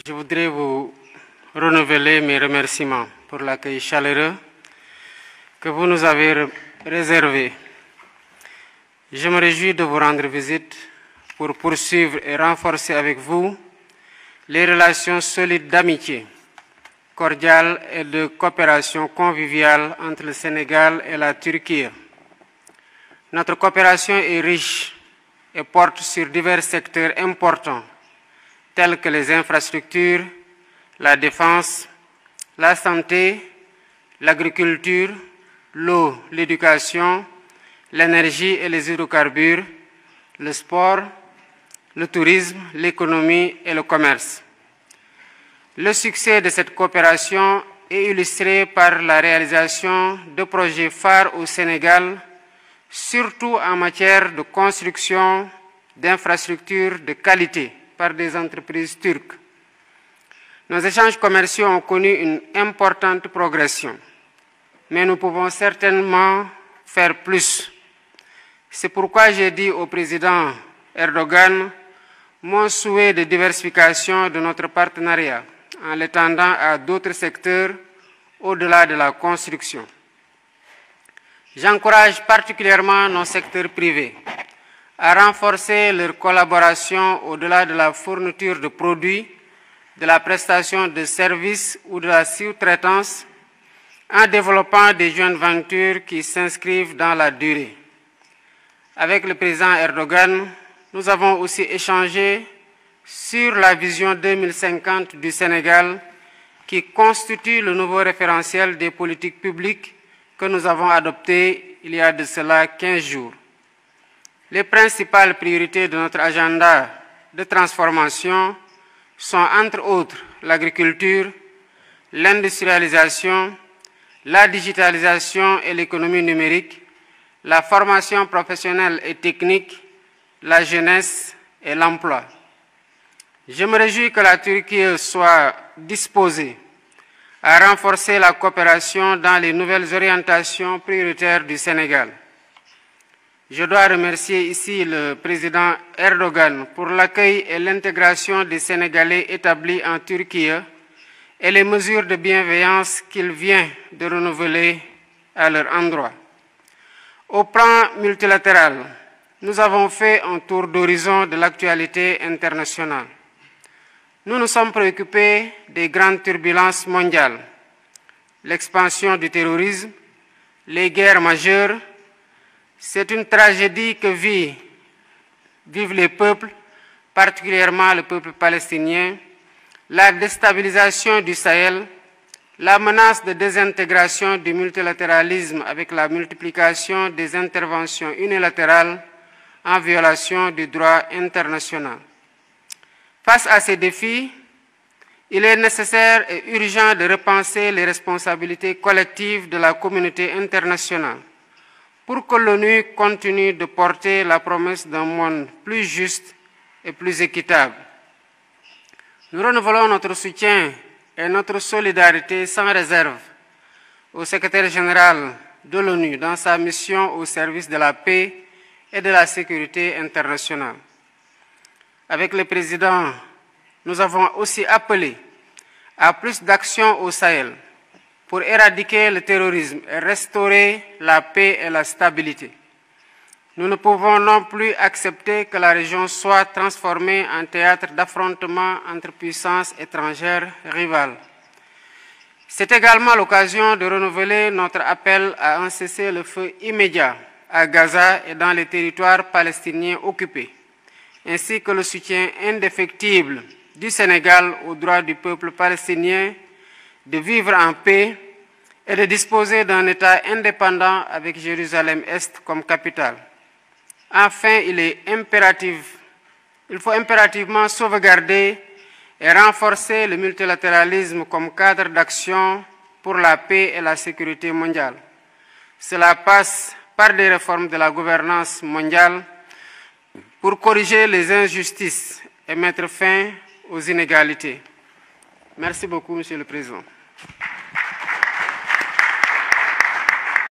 Je voudrais vous renouveler mes remerciements pour l'accueil chaleureux que vous nous avez réservé. Je me réjouis de vous rendre visite pour poursuivre et renforcer avec vous les relations solides d'amitié, cordiales et de coopération conviviale entre le Sénégal et la Turquie. Notre coopération est riche et porte sur divers secteurs importants tels que les infrastructures, la défense, la santé, l'agriculture, l'eau, l'éducation, l'énergie et les hydrocarbures, le sport, le tourisme, l'économie et le commerce. Le succès de cette coopération est illustré par la réalisation de projets phares au Sénégal, surtout en matière de construction d'infrastructures de qualité par des entreprises turques. Nos échanges commerciaux ont connu une importante progression, mais nous pouvons certainement faire plus. C'est pourquoi j'ai dit au président Erdogan mon souhait de diversification de notre partenariat en l'étendant à d'autres secteurs au-delà de la construction. J'encourage particulièrement nos secteurs privés à renforcer leur collaboration au-delà de la fourniture de produits, de la prestation de services ou de la sous-traitance en développant des joint ventures qui s'inscrivent dans la durée. Avec le président Erdogan, nous avons aussi échangé sur la vision 2050 du Sénégal qui constitue le nouveau référentiel des politiques publiques que nous avons adopté il y a de cela 15 jours. Les principales priorités de notre agenda de transformation sont entre autres l'agriculture, l'industrialisation, la digitalisation et l'économie numérique, la formation professionnelle et technique, la jeunesse et l'emploi. Je me réjouis que la Turquie soit disposée à renforcer la coopération dans les nouvelles orientations prioritaires du Sénégal. Je dois remercier ici le président Erdogan pour l'accueil et l'intégration des Sénégalais établis en Turquie et les mesures de bienveillance qu'il vient de renouveler à leur endroit. Au plan multilatéral, nous avons fait un tour d'horizon de l'actualité internationale. Nous nous sommes préoccupés des grandes turbulences mondiales, l'expansion du terrorisme, les guerres majeures. C'est une tragédie que vivent les peuples, particulièrement le peuple palestinien, la déstabilisation du Sahel, la menace de désintégration du multilatéralisme avec la multiplication des interventions unilatérales en violation du droit international. Face à ces défis, il est nécessaire et urgent de repenser les responsabilités collectives de la communauté internationale pour que l'ONU continue de porter la promesse d'un monde plus juste et plus équitable. Nous renouvelons notre soutien et notre solidarité sans réserve au secrétaire général de l'ONU dans sa mission au service de la paix et de la sécurité internationale. Avec le président, nous avons aussi appelé à plus d'actions au Sahel pour éradiquer le terrorisme et restaurer la paix et la stabilité. Nous ne pouvons non plus accepter que la région soit transformée en théâtre d'affrontements entre puissances étrangères rivales. C'est également l'occasion de renouveler notre appel à un cessez-le-feu immédiat à Gaza et dans les territoires palestiniens occupés, ainsi que le soutien indéfectible du Sénégal au droit du peuple palestinien de vivre en paix et de disposer d'un État indépendant avec Jérusalem-Est comme capitale. Enfin, il faut impérativement sauvegarder et renforcer le multilatéralisme comme cadre d'action pour la paix et la sécurité mondiale. Cela passe par des réformes de la gouvernance mondiale pour corriger les injustices et mettre fin aux inégalités. Merci beaucoup, Monsieur le Président.